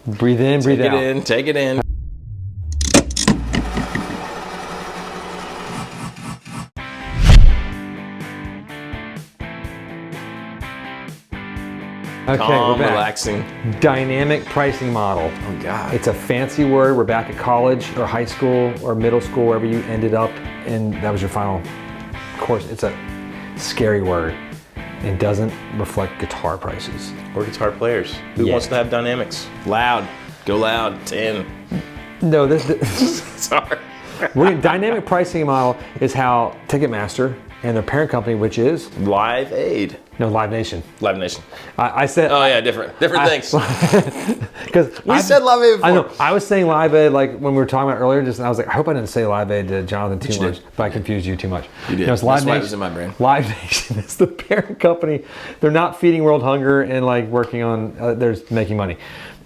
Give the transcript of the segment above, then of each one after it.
Breathe in, breathe out. Take it in. Okay, Calm, we're back. relaxing. Dynamic pricing model. Oh, God. It's a fancy word. We're back at college or high school or middle school, wherever you ended up, and that was your final course. It's a scary word. It doesn't reflect guitar prices. Or guitar players. Who wants to have dynamics? Loud. Go loud. 10. No, Sorry. dynamic pricing model is how Ticketmaster and their parent company, which is Live Aid. no Live Nation. Live Nation. I said. Oh, yeah, different things. Because We said Live Aid before. I know. I was saying Live Aid like when we were talking about earlier. I was like, I hope I didn't say Live Aid to Jonathan too much, but I confused you too much. You did. No, it's Live That's why it Nation. was in my brain. Live Nation is the parent company. They're not feeding world hunger and like working on. They're making money,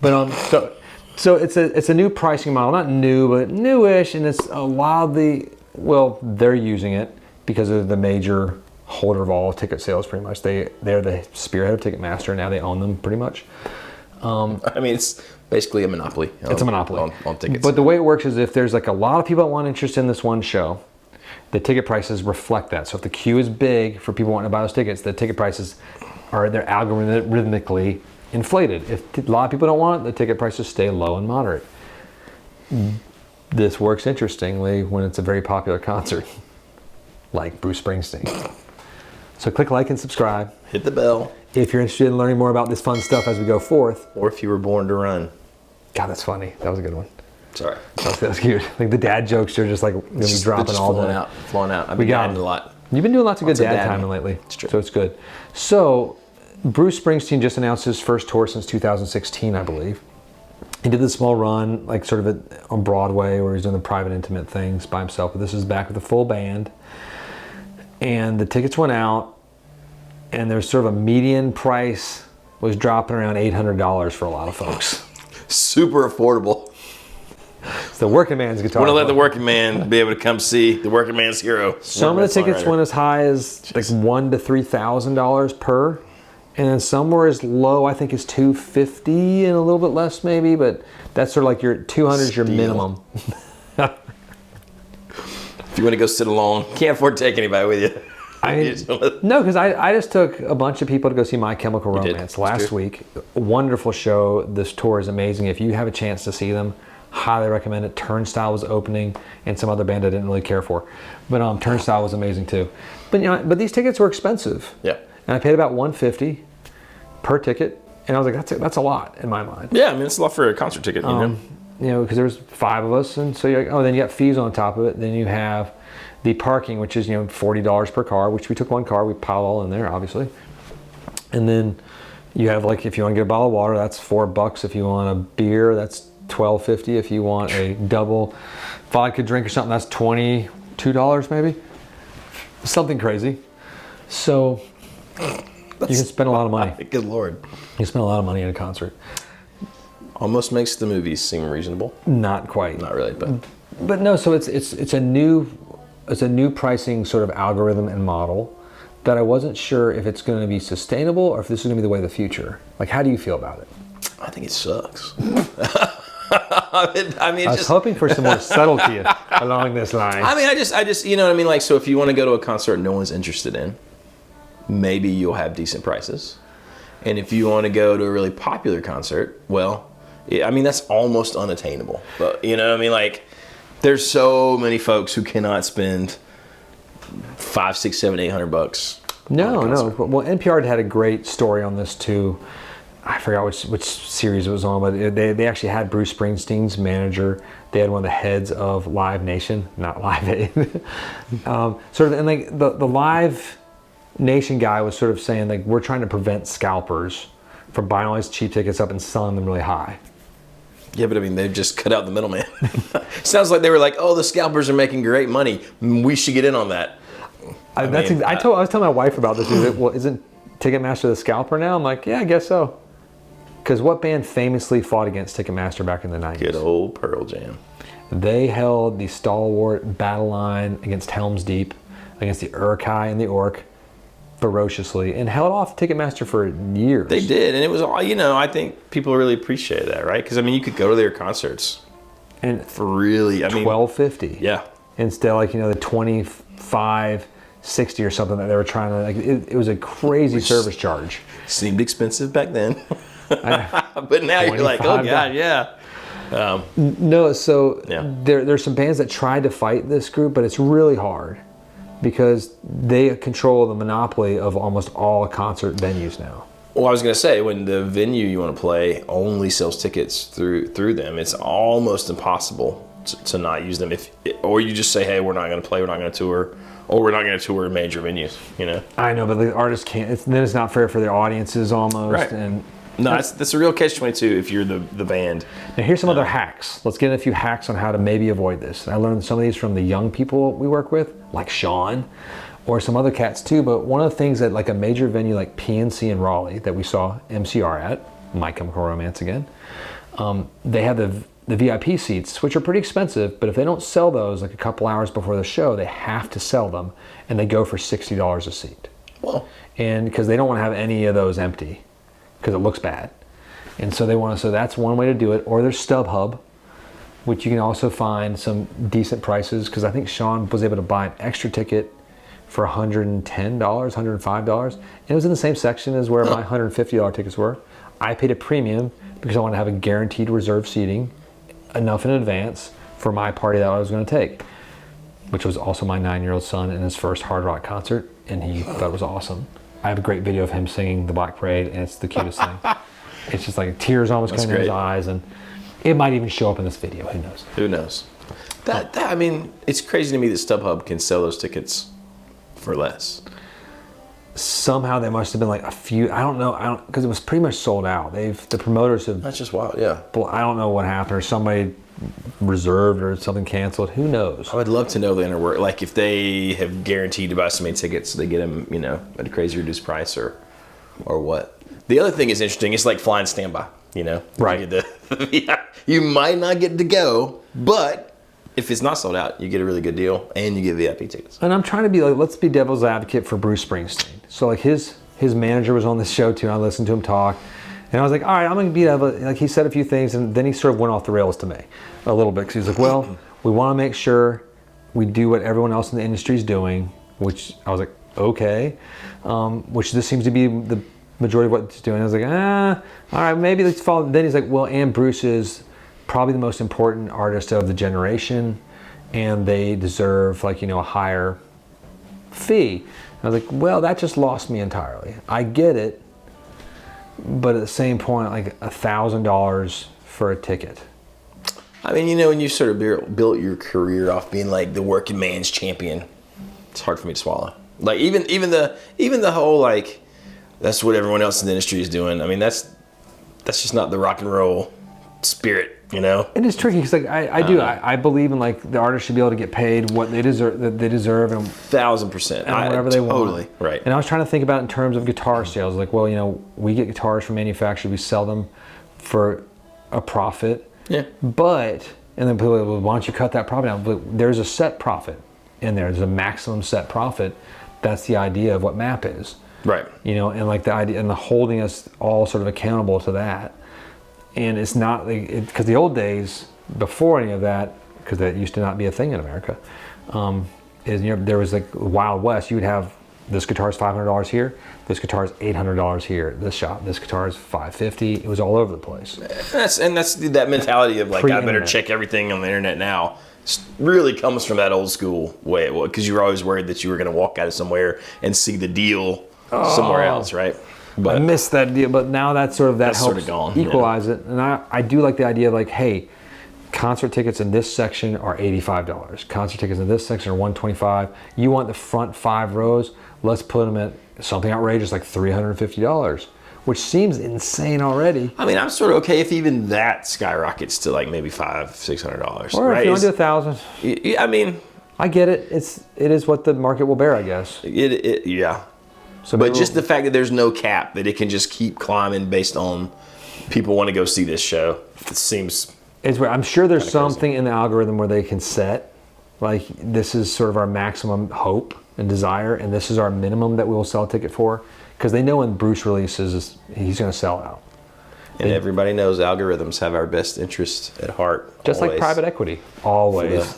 but so it's a new pricing model, not new but newish, and it's a lot of they're using it because of the major holder of all ticket sales. Pretty much, they're the spearhead of Ticketmaster. Now they own them pretty much. I mean, it's basically a monopoly. It's a monopoly on tickets. But the way it works is if there's like a lot of people that want interest in this one show, the ticket prices reflect that. So if the queue is big for people wanting to buy those tickets, the ticket prices they're algorithmically inflated. If a lot of people don't want it, the ticket prices stay low and moderate. This works interestingly when it's a very popular concert, like Bruce Springsteen. So click like and subscribe. Hit the bell. If you're interested in learning more about this fun stuff as we go forth. Or if you were born to run. God, that's funny. That was a good one. Sorry. That's cute. Like the dad jokes are just like going to be dropping all day. Flowing out. I've been dadding a lot. You've been doing lots of good dad dadding. timing lately. It's true. So it's good. So Bruce Springsteen just announced his first tour since 2016, I believe. He did this small run, like sort of on Broadway, where he's doing the private, intimate things by himself. But this is back with a full band. And the tickets went out, and there's sort of a median price was dropping around $800 for a lot of folks. Super affordable. It's the working man's guitar. Want to let the working man be able to come see the working man's hero. Some of the tickets went as high as like $1,000 to $3,000 per, and then some were as low, I think, as $250 and a little bit less maybe. But that's sort of like your $200 is your minimum. If you want to go sit alone, can't afford to take anybody with you. No, because I just took a bunch of people to go see My Chemical Romance last week. A wonderful show. This tour is amazing. If you have a chance to see them, highly recommend it. Turnstile was opening, and some other band I didn't really care for, but Turnstile was amazing too. But but these tickets were expensive. Yeah. And I paid about $150 per ticket, and I was like, that's a lot in my mind. Yeah, I mean it's a lot for a concert ticket, you know. You know, because there was 5 of us, and so you're like, then you got fees on top of it. Then you have the parking, which is $40 per car, which we took one car, we piled all in there, obviously. And then you have like if you want to get a bottle of water, that's $4. If you want a beer, that's $12.50. If you want a double vodka drink or something, that's $22 maybe. Something crazy. So you can spend a lot of money. Good Lord. You spend a lot of money at a concert. Almost makes the movies seem reasonable. Not quite. Not really, but no. So it's a new pricing sort of algorithm and model that I wasn't sure if it's going to be sustainable or if this is going to be the way of the future. Like, how do you feel about it? I think it sucks. I was hoping for some more subtlety along this line. I mean, I just, you know what I mean? Like, so if you want to go to a concert no one's interested in, maybe you'll have decent prices. And if you want to go to a really popular concert, well, I mean, that's almost unattainable. But, you know what I mean? Like, there's so many folks who cannot spend $500, $600, $700, $800. No. Well, NPR had a great story on this too. I forgot which series it was on, but they actually had Bruce Springsteen's manager. They had one of the heads of Live Nation, not Live Aid. Sort of, and like the Live Nation guy was sort of saying like we're trying to prevent scalpers from buying all these cheap tickets up and selling them really high. Yeah, but I mean, they've just cut out the middleman. Sounds like they were like, oh, the scalpers are making great money. We should get in on that. I was telling my wife about this. Well, isn't Ticketmaster the scalper now? I'm like, yeah, I guess so. Because what band famously fought against Ticketmaster back in the 90s? Good old Pearl Jam. They held the stalwart battle line against Helm's Deep, against the Uruk-hai and the Orc ferociously and held off Ticketmaster for years. They did, and it was all, I think people really appreciate that, right? Because, I mean, you could go to their concerts and for really, $12.50. Yeah. Instead of the $25.60 or something that they were trying to, it was a crazy service charge. Seemed expensive back then. But now you're like, oh God, yeah. No, so there's some bands that tried to fight this group, but it's really hard because they control the monopoly of almost all concert venues now. Well, I was going to say, when the venue you want to play only sells tickets through them, it's almost impossible to not use them. Or you just say, hey, we're not going to play, we're not going to tour, or we're not going to tour major venues, I know, but the artists can't. Then it's not fair for their audiences almost. Right. And no, that's a real catch-22 if you're the band. Now here's some other hacks. Let's get in a few hacks on how to maybe avoid this. I learned some of these from the young people we work with, like Sean, or some other cats too. But one of the things that like a major venue like PNC in Raleigh that we saw MCR at, My Chemical Romance again, they have the VIP seats, which are pretty expensive, but if they don't sell those like a couple hours before the show, they have to sell them, and they go for $60 a seat. Well, and because they don't want to have any of those empty, because it looks bad. And so they want to, so that's one way to do it. Or there's StubHub, which you can also find some decent prices, because I think Sean was able to buy an extra ticket for $110, $105. And it was in the same section as where my $150 tickets were. I paid a premium because I wanted to have a guaranteed reserved seating enough in advance for my party that I was going to take, which was also my 9-year-old son in his first hard rock concert, and he thought it was awesome. I have a great video of him singing the Black Parade, and it's the cutest thing. It's just like tears almost coming in his eyes, and it might even show up in this video. Who knows? Who knows? That I mean, it's crazy to me that StubHub can sell those tickets for less. Somehow there must have been like a few. I don't know. Because it was pretty much sold out. The promoters have. That's just wild. Yeah. I don't know what happened, or somebody reserved or something canceled. Who knows? I would love to know the inner work. Like if they have guaranteed to buy so many tickets, they get them, at a crazy reduced price, or what. The other thing is interesting. It's like flying standby. Right. You might not get to go, but if it's not sold out, you get a really good deal, and you get VIP tickets. And I'm trying to be like, let's be devil's advocate for Bruce Springsteen. So like his manager was on the show too, and I listened to him talk. And I was like, all right, I'm going to be like he said a few things, and then he sort of went off the rails to me a little bit. Because he was like, well, we want to make sure we do what everyone else in the industry is doing, which I was like, okay. Which this seems to be the majority of what he's doing. I was like, all right, maybe let's follow. Then he's like, well, and Bruce is probably the most important artist of the generation, and they deserve a higher fee. And I was like, well, that just lost me entirely. I get it. But at the same point, like $1,000 for a ticket. I mean, when you sort of built your career off being like the working man's champion, it's hard for me to swallow. Like even the whole like, that's what everyone else in the industry is doing. I mean, that's just not the rock and roll spirit, It is tricky because like I believe in like the artists should be able to get paid what they deserve, and 1,000%, and whatever they want. Totally right. And I was trying to think about it in terms of guitar sales. Like, well, we get guitars from manufacturers, we sell them for a profit. Yeah. But and then people are like, well, why don't you cut that profit down? But there's a set profit in there. There's a maximum set profit. That's the idea of what MAP is. Right. And like the idea and the holding us all sort of accountable to that. And it's not because the old days before any of that, because that used to not be a thing in America, there was like Wild West. You would have this guitar is $500 here, this guitar is $800 here. This shop, this guitar is $550. It was all over the place. That's that mentality of like I better check everything on the internet now. Really comes from that old school way, because you were always worried that you were going to walk out of somewhere and see the deal somewhere else, right? But I missed that deal, but now that's sort of helps sort of gone, equalize it. And I do like the idea of like, hey, concert tickets in this section are $85. Concert tickets in this section are $125. You want the front 5 rows? Let's put them at something outrageous like $350, which seems insane already. I mean, I'm sort of okay if even that skyrockets to like maybe $500-$600. Or right? if you want to do $1,000. I mean, I get it. It is what the market will bear, I guess. Yeah. So but just the fact that there's no cap, that it can just keep climbing based on people want to go see this show, it seems. It's weird. I'm sure there's something in the algorithm where they can set, like, this is sort of our maximum hope and desire, and this is our minimum that we will sell a ticket for, because they know when Bruce releases, he's going to sell out. And everybody knows algorithms have our best interest at heart. Just always. like private equity, always.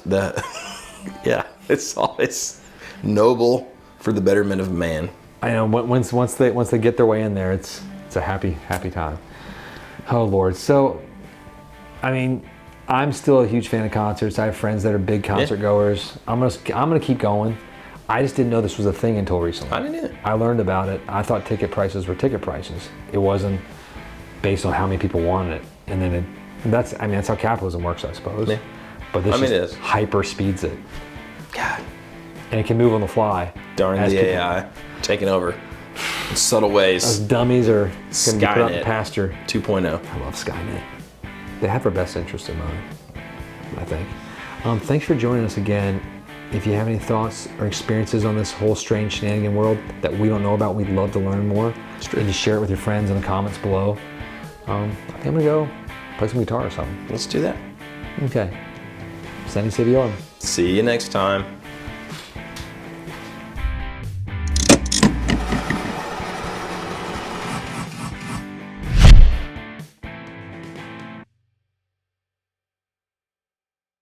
Yeah, it's noble for the betterment of man. I know. Once they get their way in there, it's a happy time. Oh Lord. So, I mean, I'm still a huge fan of concerts. I have friends that are big concert goers. I'm gonna keep going. I just didn't know this was a thing until recently. I didn't either. I learned about it. I thought ticket prices were ticket prices. It wasn't based on how many people wanted it. And then that's how capitalism works, I suppose. Yeah. But this it is. hyper speeds it. God. And it can move on the fly. Darn the AI taking over in subtle ways. Those dummies are going to be put out in Skynet pasture. 2.0. I love Skynet. They have our best interest in mind, I think. Thanks for joining us again. If you have any thoughts or experiences on this whole strange shenanigan world that we don't know about, we'd love to learn more. And just share it with your friends in the comments below. I think I'm going to go play some guitar or something. Let's do that. Okay. Sandy City on. See you next time.